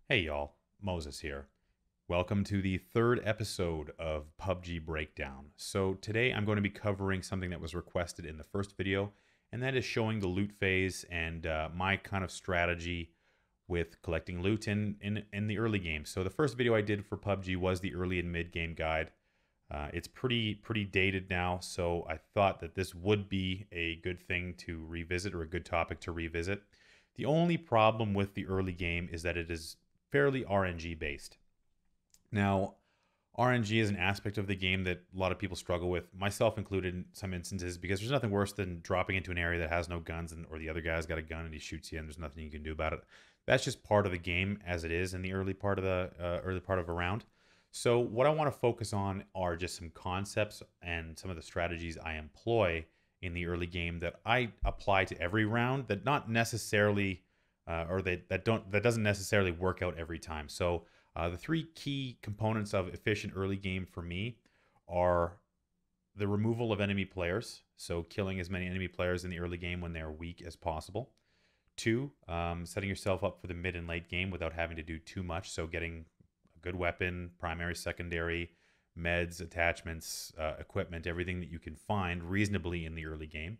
Hey y'all, Moses here. Welcome to the third episode of PUBG Breakdown. So today I'm going to be covering something that was requested in the first video, and that is showing the loot phase and my kind of strategy with collecting loot in the early game. So the first video I did for PUBG was the early and mid game guide. It's pretty dated now, so I thought that this would be a good thing to revisit, or a good topic to revisit. The only problem with the early game is that it is fairly RNG based. Now, RNG is an aspect of the game that a lot of people struggle with, myself included in some instances, because there's nothing worse than dropping into an area that has no guns, or the other guy's got a gun and he shoots you and there's nothing you can do about it. That's just part of the game as it is in the early part of a round. So what I want to focus on are just some concepts and some of the strategies I employ in the early game that I apply to every round, that not necessarily that doesn't necessarily work out every time. So the three key components of efficient early game for me are the removal of enemy players, so killing as many enemy players in the early game when they're weak as possible. Two, setting yourself up for the mid and late game without having to do too much, so getting a good weapon, primary, secondary, meds, attachments, equipment, everything that you can find reasonably in the early game.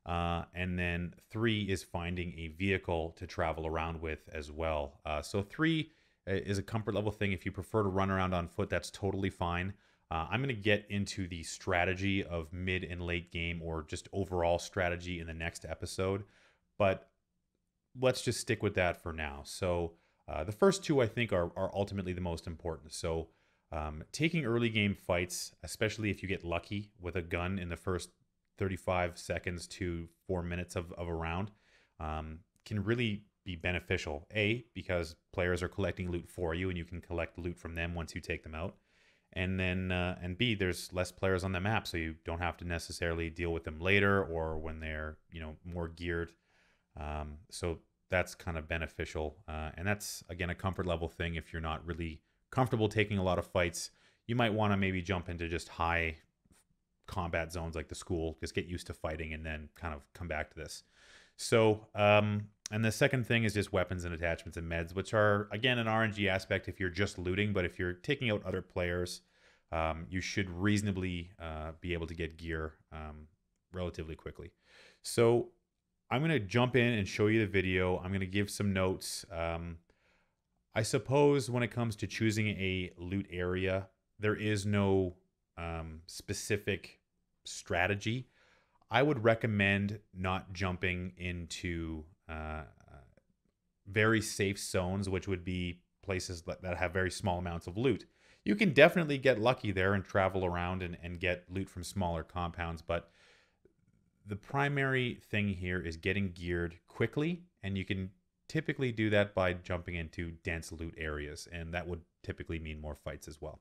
And then three is finding a vehicle to travel around with as well. So three is a comfort level thing. If you prefer to run around on foot, that's totally fine. I'm going to get into the strategy of mid and late game, or just overall strategy, in the next episode, but let's just stick with that for now. So the first two I think are ultimately the most important. So taking early game fights, especially if you get lucky with a gun in the first 35 seconds to 4 minutes of a round, can really be beneficial. A, because players are collecting loot for you and you can collect loot from them once you take them out. And then, and B, there's less players on the map, so you don't have to necessarily deal with them later or when they're, more geared. So that's kind of beneficial. And that's, again, a comfort level thing. If you're not really comfortable taking a lot of fights, you might want to maybe jump into just high combat zones like the school, just get used to fighting and then kind of come back to this. So and the second thing is just weapons and attachments and meds, which are, again, an RNG aspect if you're just looting, but if you're taking out other players, you should reasonably be able to get gear relatively quickly. So I'm going to jump in and show you the video. I'm going to give some notes. I suppose when it comes to choosing a loot area, there is no specific strategy. I would recommend not jumping into very safe zones, which would be places that have very small amounts of loot. You can definitely get lucky there and travel around and get loot from smaller compounds, but the primary thing here is getting geared quickly, and you can typically do that by jumping into dense loot areas, and that would typically mean more fights as well.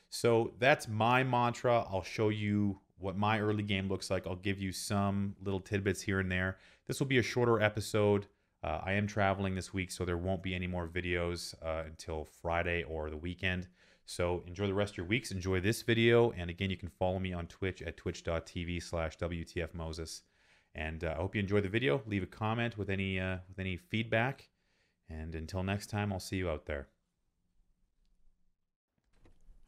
So that's my mantra. I'll show you what my early game looks like. I'll give you some little tidbits here and there. This will be a shorter episode. I am traveling this week, so there won't be any more videos until Friday or the weekend. So enjoy the rest of your weeks. Enjoy this video. And again, you can follow me on Twitch at twitch.tv/wtfmoses. And I hope you enjoy the video. Leave a comment with any feedback. And until next time, I'll see you out there.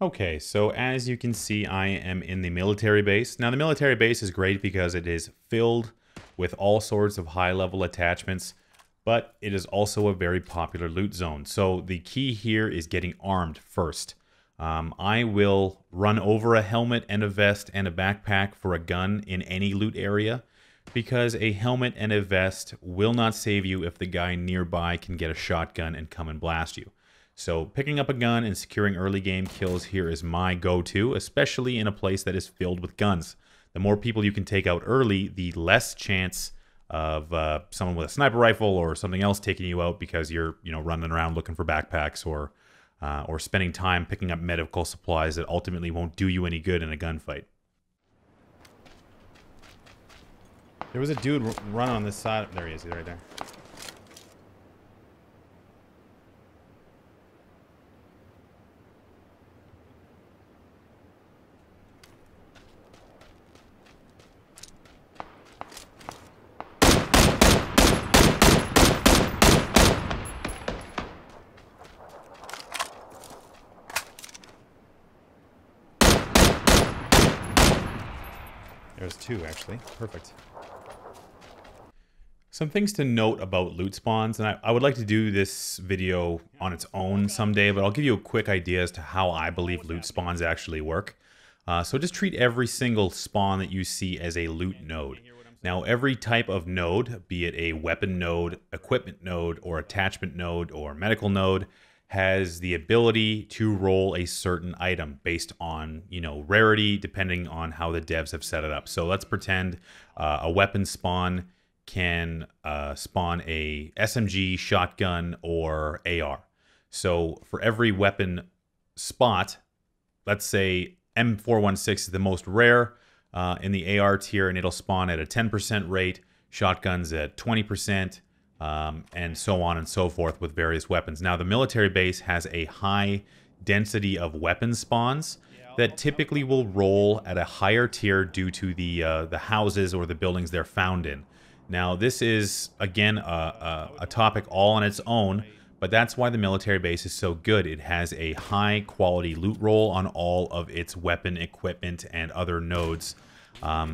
Okay, so as you can see, I am in the military base. Now, the military base is great because it is filled with all sorts of high-level attachments, but it is also a very popular loot zone. So the key here is getting armed first. I will run over a helmet and a vest and a backpack for a gun in any loot area, because a helmet and a vest will not save you if the guy nearby can get a shotgun and come and blast you. So picking up a gun and securing early game kills here is my go-to, especially in a place that is filled with guns. The more people you can take out early, the less chance of someone with a sniper rifle or something else taking you out because you're running around looking for backpacks or spending time picking up medical supplies that ultimately won't do you any good in a gunfight. There was a dude running on this side. There he is, right there. There's 2, actually. Perfect. Some things to note about loot spawns, and I would like to do this video on its own someday, but I'll give you a quick idea as to how I believe loot spawns actually work. So just treat every single spawn that you see as a loot node. Now, every type of node, be it a weapon node, equipment node, or attachment node, or medical node, has the ability to roll a certain item based on, rarity, depending on how the devs have set it up. So let's pretend a weapon spawn can spawn a SMG, shotgun, or AR. So for every weapon spot, let's say M416 is the most rare in the AR tier, and it'll spawn at a 10% rate, shotguns at 20%, and so on and so forth with various weapons. Now, the military base has a high density of weapon spawns that typically will roll at a higher tier due to the houses or the buildings they're found in. Now, this is, again, a topic all on its own, but that's why the military base is so good. It has a high-quality loot roll on all of its weapon, equipment, and other nodes.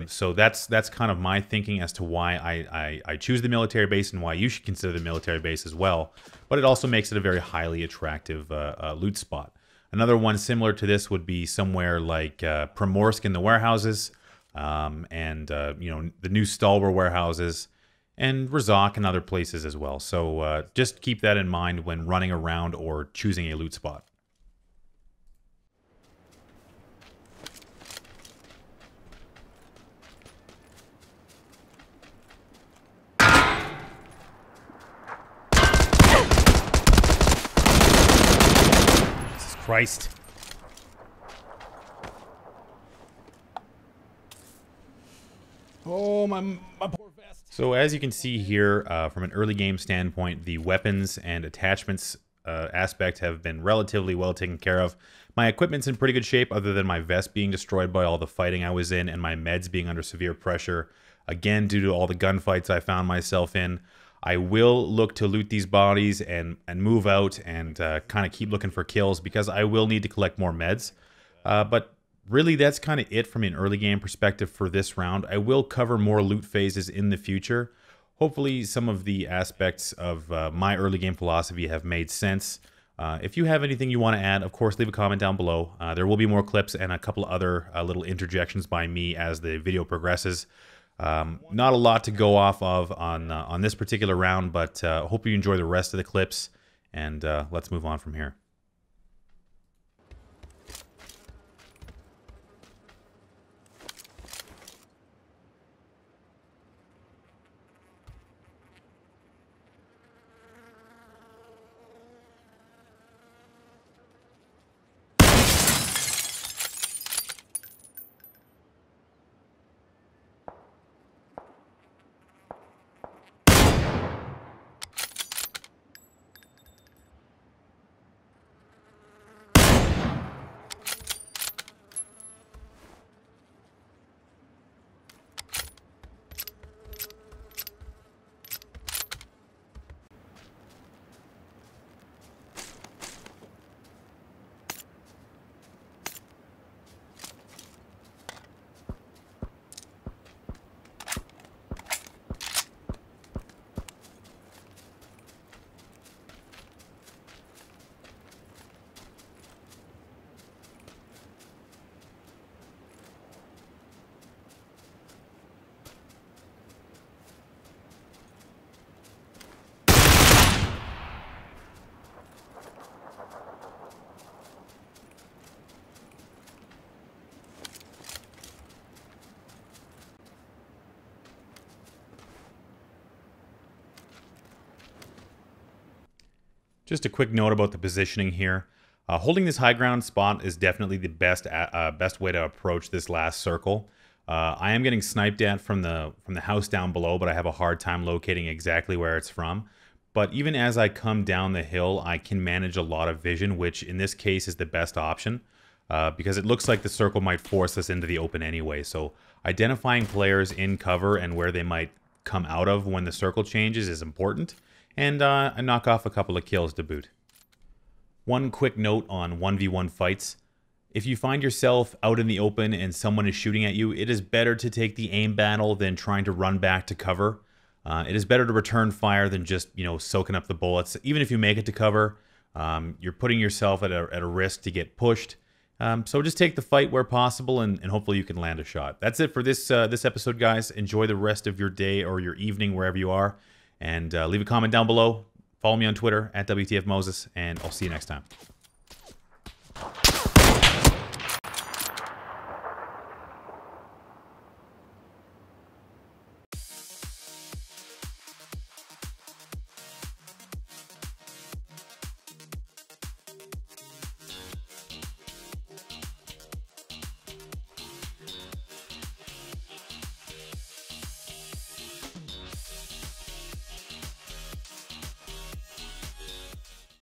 So that's kind of my thinking as to why I choose the military base and why you should consider the military base as well. But it also makes it a very highly attractive loot spot. Another one similar to this would be somewhere like Primorsk in the warehouses, and the new Stalwar warehouses, and Razak and other places as well. So just keep that in mind when running around or choosing a loot spot. Jesus Christ. Oh, my poor vest. So as you can see here, from an early game standpoint, the weapons and attachments aspect have been relatively well taken care of. My equipment's in pretty good shape, other than my vest being destroyed by all the fighting I was in and my meds being under severe pressure, again, due to all the gunfights I found myself in. I will look to loot these bodies and move out and kind of keep looking for kills, because I will need to collect more meds. But really, that's kind of it from an early game perspective for this round. I will cover more loot phases in the future. Hopefully, some of the aspects of my early game philosophy have made sense. If you have anything you want to add, of course, leave a comment down below. There will be more clips and a couple of other little interjections by me as the video progresses. Not a lot to go off of on this particular round, but hope you enjoy the rest of the clips, and let's move on from here. Just a quick note about the positioning here. Holding this high ground spot is definitely the best way to approach this last circle. I am getting sniped at from the house down below, but I have a hard time locating exactly where it's from. But even as I come down the hill, I can manage a lot of vision, which in this case is the best option, because it looks like the circle might force us into the open anyway. So identifying players in cover and where they might come out of when the circle changes is important, and I knock off a couple of kills to boot. One quick note on 1v1 fights. If you find yourself out in the open and someone is shooting at you, it is better to take the aim battle than trying to run back to cover. It is better to return fire than just, soaking up the bullets. Even if you make it to cover, you're putting yourself at a risk to get pushed. So just take the fight where possible, and hopefully you can land a shot. That's it for this episode, guys. Enjoy the rest of your day or your evening, wherever you are. And leave a comment down below. Follow me on Twitter, @wtfmoses, and I'll see you next time.